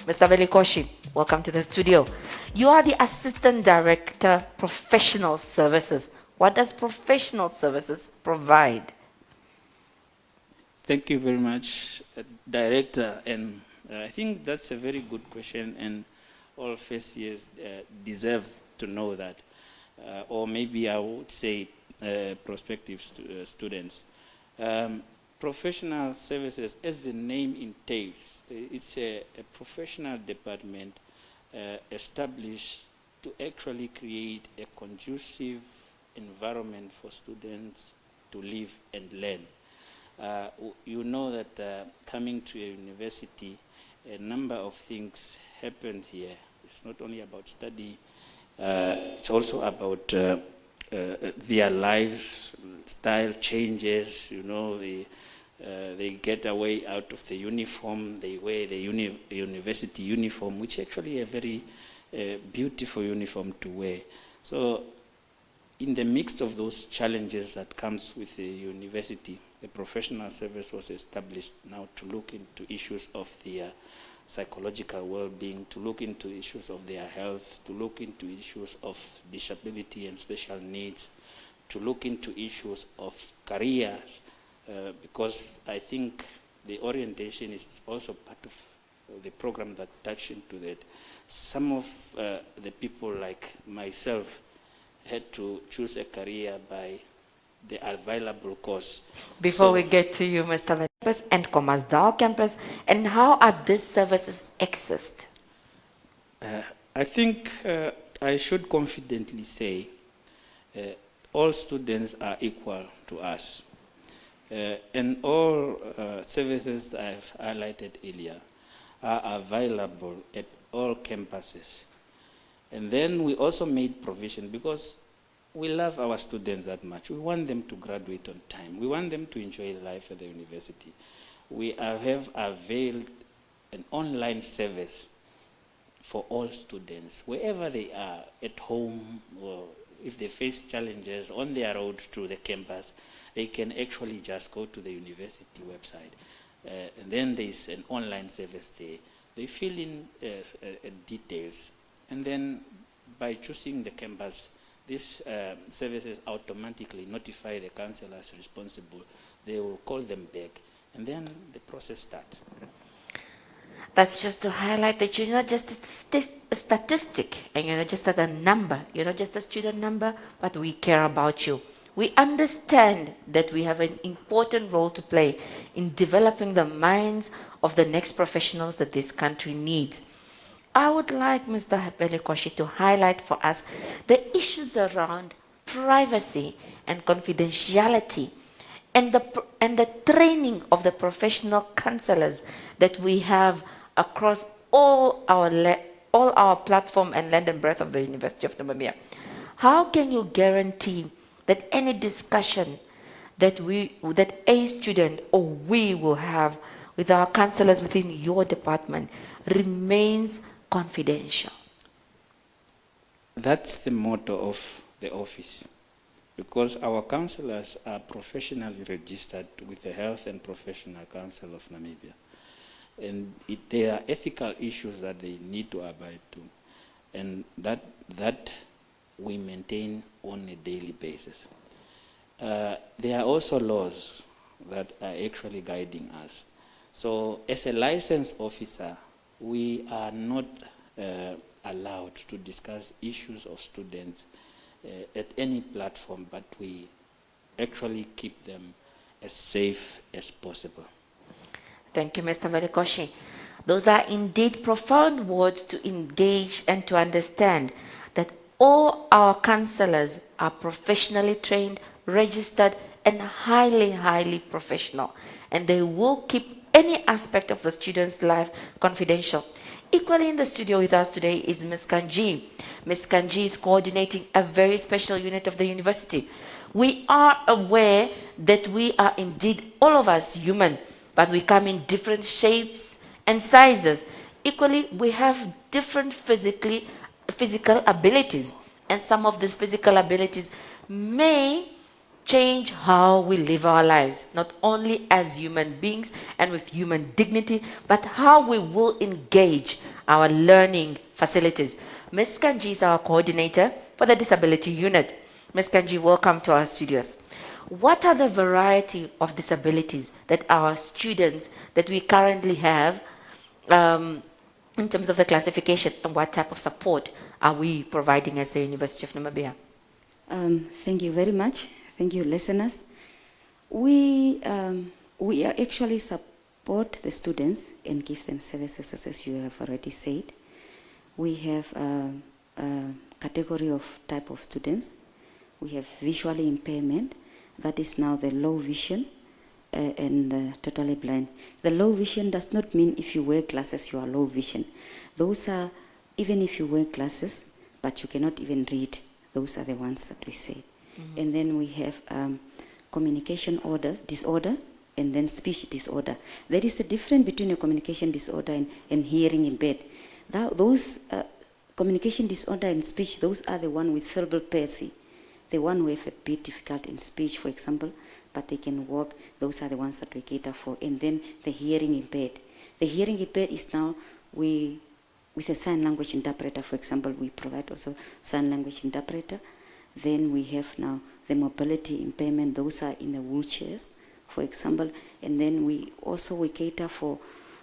Mr. Velikoshi, welcome to the studio. You are the Assistant Director, Professional Services. What does Professional Services provide? Thank you very much, Director. And I think that's a very good question, and all first years deserve to know that. Or maybe I would say prospective students. Professional services, as the name entails, it's a professional department established to actually create a conducive environment for students to live and learn. You know that coming to a university, a number of things happen here. It's not only about study, it's also about their lives, style changes, you know, they get away out of the uniform, they wear the university uniform, which actually a very beautiful uniform to wear. So in the midst of those challenges that comes with the university, the professional service was established now to look into issues of their psychological well-being, to look into issues of their health, to look into issues of disability and special needs, to look into issues of careers, because I think the orientation is also part of the program that touched into that. Some of the people like myself had to choose a career by the available course. Before we get to you, Mr. Campus and Commerce campus, and how are these services accessed? I think I should confidently say all students are equal to us. And all services that I've highlighted earlier are available at all campuses. And then we also made provision because we love our students that much. We want them to graduate on time. We want them to enjoy life at the university. We have availed an online service for all students, wherever they are, at home, or if they face challenges on their road to the campus, they can actually just go to the university website. And then there's an online service there. They fill in details. And then by choosing the campus, these services automatically notify the counselors responsible. They will call them back. And then the process starts. That's just to highlight that you're not just a statistic and you're not just a number. You're not just a student number, but we care about you. We understand that we have an important role to play in developing the minds of the next professionals that this country needs. I would like Mr. Velikoshi to highlight for us the issues around privacy and confidentiality and the training of the professional counselors that we have across all our platform and land and breadth of the University of Namibia. How can you guarantee that any discussion that a student or we will have with our counselors within your department remains confidential? That's the motto of the office, because our counselors are professionally registered with the Health and Professional Council of Namibia. And there are ethical issues that they need to abide to, and that we maintain on a daily basis. There are also laws that are actually guiding us. So as a licensed officer, we are not allowed to discuss issues of students at any platform, but we actually keep them as safe as possible. Thank you, Mr. Velikoshi. Those are indeed profound words to engage and to understand that all our counselors are professionally trained, registered, and highly, highly professional. And they will keep any aspect of the student's life confidential. Equally in the studio with us today is Ms. Kanji. Ms. Kanji is coordinating a very special unit of the university. We are aware that we are indeed, all of us, human, but we come in different shapes and sizes. Equally, we have different physical abilities, and some of these physical abilities may change how we live our lives, not only as human beings and with human dignity, but how we will engage our learning facilities. Ms. Kanji is our coordinator for the disability unit. Ms. Kanji, welcome to our studios. What are the variety of disabilities that our students that we currently have in terms of the classification, and what type of support are we providing as the University of Namibia? Thank you very much. Thank you, listeners. We actually support the students and give them services, as you have already said. We have a category of type of students. We have visually impairment, that is now the low vision and totally blind. The low vision does not mean if you wear glasses you are low vision. Those are, even if you wear glasses, but you cannot even read, those are the ones that we say. Mm-hmm. And then we have communication disorder, and then speech disorder. There is a difference between a communication disorder and hearing impaired. Those communication disorder and speech, those are the one with cerebral palsy. The one who have a bit difficult in speech, for example, but they can walk, those are the ones that we cater for. And then the hearing impaired. The hearing impaired is now, with a sign language interpreter, for example, we provide also sign language interpreter. Then we have now the mobility impairment, those are in the wheelchairs, for example. And then we cater for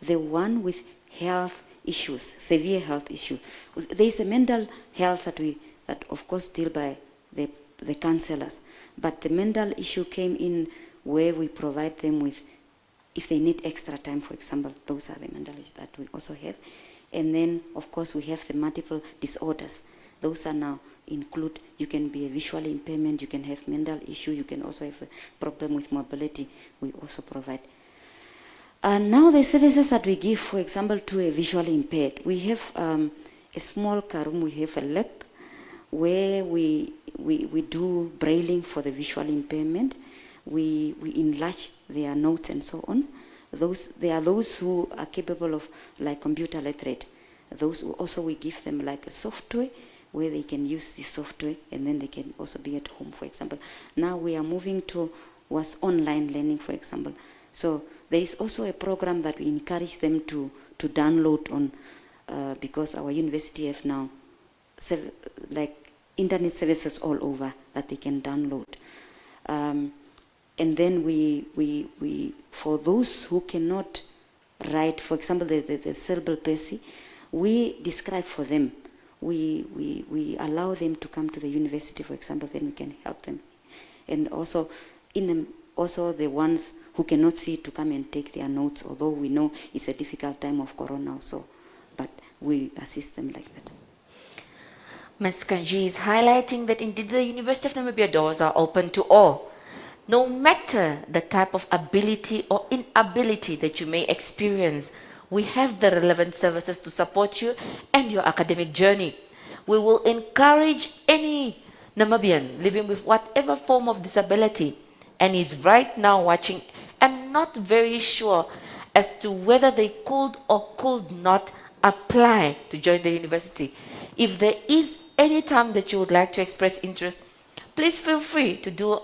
the one with health issues, severe health issues. There is a mental health that of course deal by the counselors, but the mental issue came in where we provide them with, if they need extra time, for example, those are the mental issues that we also have. And then of course we have the multiple disorders. Those are now include, you can be a visual impairment, you can have mental issue, you can also have a problem with mobility, we also provide. And now the services that we give, for example, to a visually impaired, we have a small room, we have a lab where we do brailing for the visual impairment. We enlarge their notes and so on. There are those who are capable of like computer literate. Those who also we give them like a software where they can use this software and then they can also be at home, for example. Now we are moving towards online learning, for example. So there is also a program that we encourage them to download on because our university have now like internet services all over that they can download. And then we for those who cannot write, for example, the cerebral palsy, we describe for them. We allow them to come to the university, for example, then we can help them. And also also the ones who cannot see to come and take their notes, although we know it's a difficult time of Corona also, but we assist them like that. Ms. Kanji is highlighting that indeed the University of Namibia doors are open to all. No matter the type of ability or inability that you may experience, we have the relevant services to support you and your academic journey. We will encourage any Namibian living with whatever form of disability and is right now watching and not very sure as to whether they could or could not apply to join the university. If there is any time that you would like to express interest, please feel free to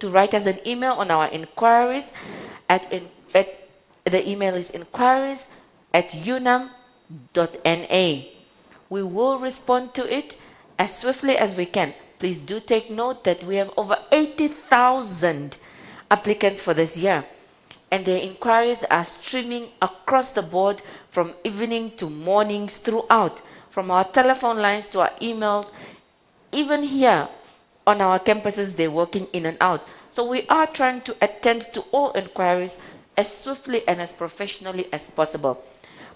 write us an email on our inquiries the email is inquiries@unam.na. We will respond to it as swiftly as we can. Please do take note that we have over 80,000 applicants for this year, and the inquiries are streaming across the board from evening to mornings throughout, from our telephone lines to our emails. Even here on our campuses, they're working in and out. So we are trying to attend to all inquiries as swiftly and as professionally as possible.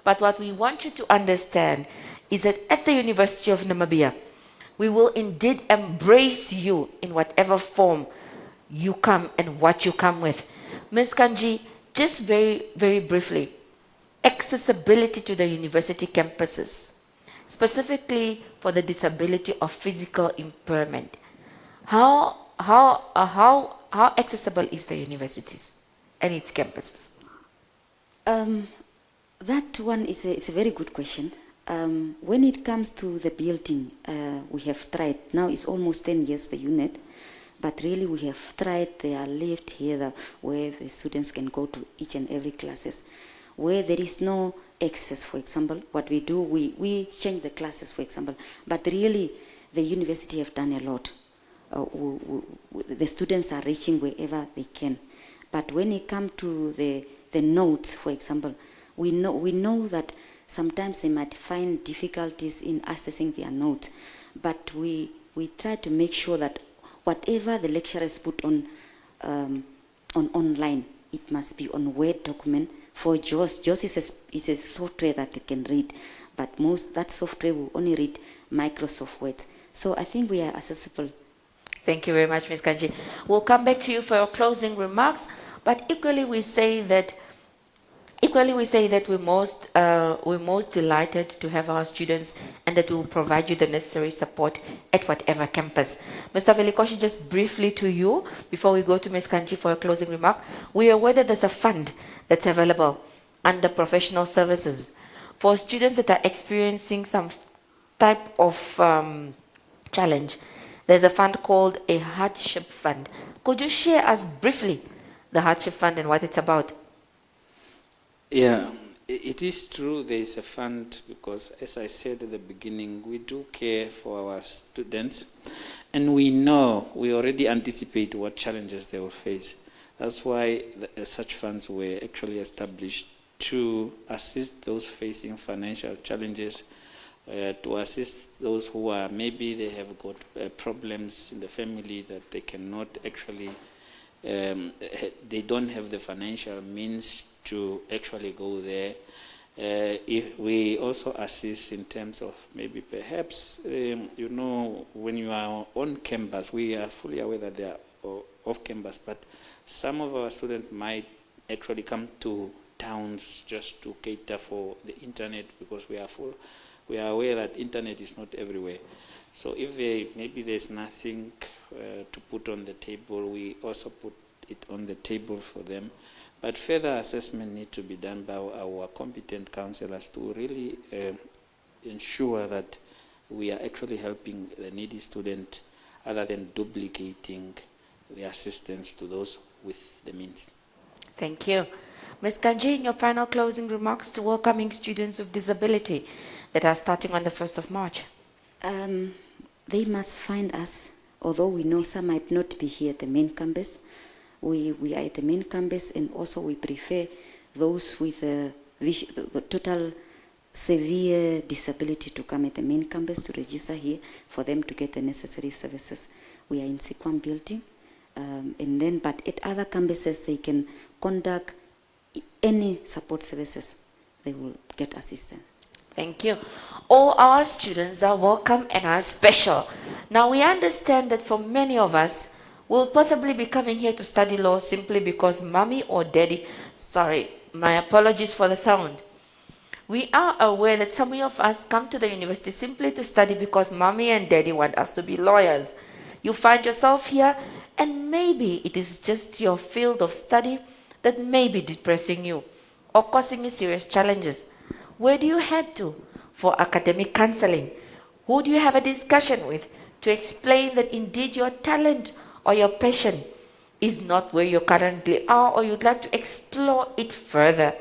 But what we want you to understand is that at the University of Namibia, we will indeed embrace you in whatever form you come and what you come with. Ms. Kanji, just very, very briefly, accessibility to the university campuses, specifically for the disability of physical impairment. How accessible is the universities and its campuses? That one is a very good question. When it comes to the building, we have tried. Now it's almost 10 years, the unit. But really we have tried, they are left here where the students can go to each and every classes. Where there is no access, for example, what we do, we change the classes, for example. But really, the university have done a lot. The students are reaching wherever they can. But when it comes to the notes, for example, we know that sometimes they might find difficulties in accessing their notes. But we try to make sure that whatever the lecturers put on online, it must be on Word document. For JAWS, JAWS is a software that it can read, but that software will only read Microsoft Word. So I think we are accessible. Thank you very much, Ms. Kanji. We'll come back to you for your closing remarks, but equally we say that we're most delighted to have our students and that we will provide you the necessary support at whatever campus. Mr. Velikoshi, just briefly to you, before we go to Ms. Kanji for a closing remark, we are aware that there's a fund that's available under professional services for students that are experiencing some type of challenge. There's a fund called a Hardship Fund. Could you share us briefly the Hardship Fund and what it's about? Yeah, it is true there is a fund because, as I said at the beginning, we do care for our students and we already anticipate what challenges they will face. That's why such funds were actually established to assist those facing financial challenges, to assist those who are, maybe they have got problems in the family that they cannot actually, they don't have the financial means to actually go there. If we also assist in terms of maybe perhaps, when you are on campus, we are fully aware that they are off campus, but some of our students might actually come to towns just to cater for the internet because we are aware that internet is not everywhere. So if maybe there's nothing to put on the table, we also put it on the table for them. But further assessment needs to be done by our competent counselors to really ensure that we are actually helping the needy student other than duplicating the assistance to those with the means. Thank you. Ms. Kanji, in your final closing remarks to welcoming students with disability that are starting on the 1st of March. They must find us, although we know some might not be here at the main campus. We are at the main campus, and also we prefer those with the total severe disability to come at the main campus to register here for them to get the necessary services. We are in Sikwam building, but at other campuses they can conduct any support services. They will get assistance. Thank you. All our students are welcome and are special. Now we understand that for many of us, we'll possibly be coming here to study law simply because mommy or daddy, sorry, my apologies for the sound. We are aware that some of us come to the university simply to study because mommy and daddy want us to be lawyers. You find yourself here and maybe it is just your field of study that may be depressing you or causing you serious challenges. Where do you head to for academic counseling? Who do you have a discussion with to explain that indeed your talent or your passion is not where you currently are or you'd like to explore it further?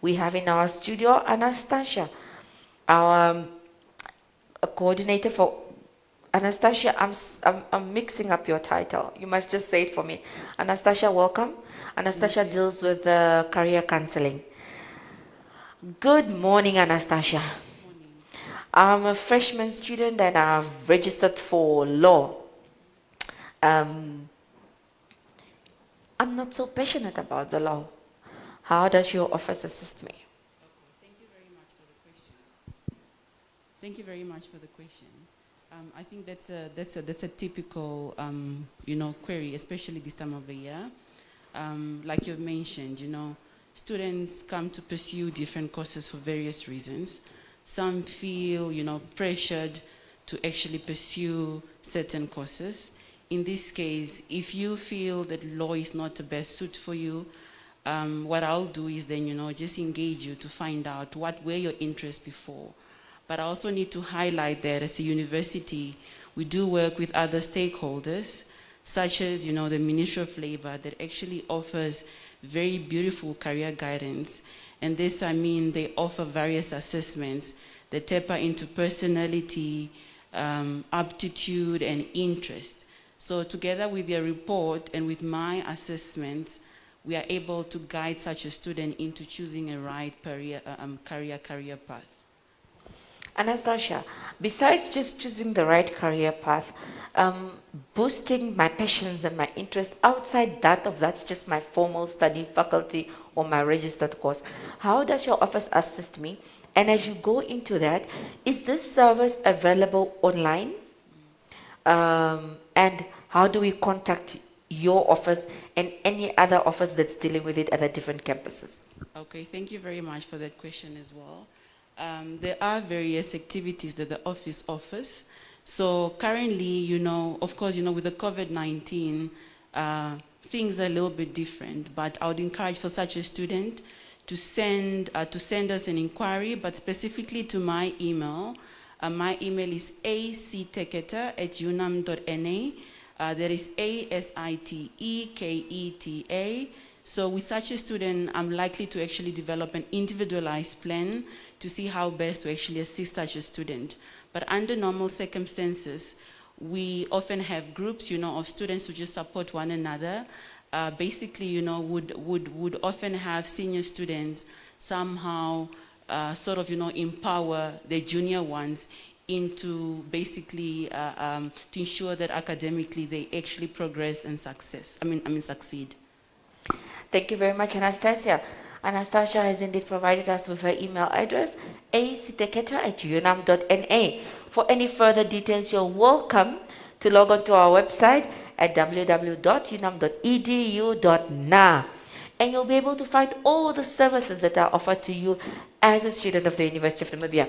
We have in our studio Anastasia, our coordinator for Anastasia. I'm mixing up your title. You must just say it for me. Anastasia, welcome. Anastasia deals with career counseling. Good morning, Anastasia. Morning. I'm a freshman student and I've registered for law. I'm not so passionate about the law. How does your office assist me? Okay, thank you very much for the question. Thank you very much for the question. I think that's a typical query, especially this time of the year. Like you've mentioned, students come to pursue different courses for various reasons. Some feel, pressured to actually pursue certain courses. In this case, if you feel that law is not the best suit for you, what I'll do is then, just engage you to find out what were your interests before. But I also need to highlight that as a university, we do work with other stakeholders, such as, the Ministry of Labor that actually offers very beautiful career guidance. And this, they offer various assessments that tap into personality, aptitude, and interest. So together with their report and with my assessments, we are able to guide such a student into choosing a right career path. Anastasia, besides just choosing the right career path, boosting my passions and my interest outside that's just my formal study faculty or my registered course, how does your office assist me? And as you go into that, is this service available online? And how do we contact your office and any other office that's dealing with it at the different campuses? Okay, thank you very much for that question as well. There are various activities that the office offers. So currently, of course, with the COVID-19, things are a little bit different, but I would encourage for such a student to send us an inquiry, but specifically to my email. My email is acteketa@unam.na. That is ASITEKETA. So with such a student, I'm likely to actually develop an individualized plan to see how best to actually assist such a student. But under normal circumstances, we often have groups, of students who just support one another. Basically, would often have senior students somehow sort of, empower the junior ones into basically to ensure that academically they actually progress and succeed. Thank you very much, Anastasia. Anastasia has indeed provided us with her email address, acteketa@unam.na. For any further details, you're welcome to log on to our website at www.unam.edu.na. And you'll be able to find all the services that are offered to you as a student of the University of Namibia.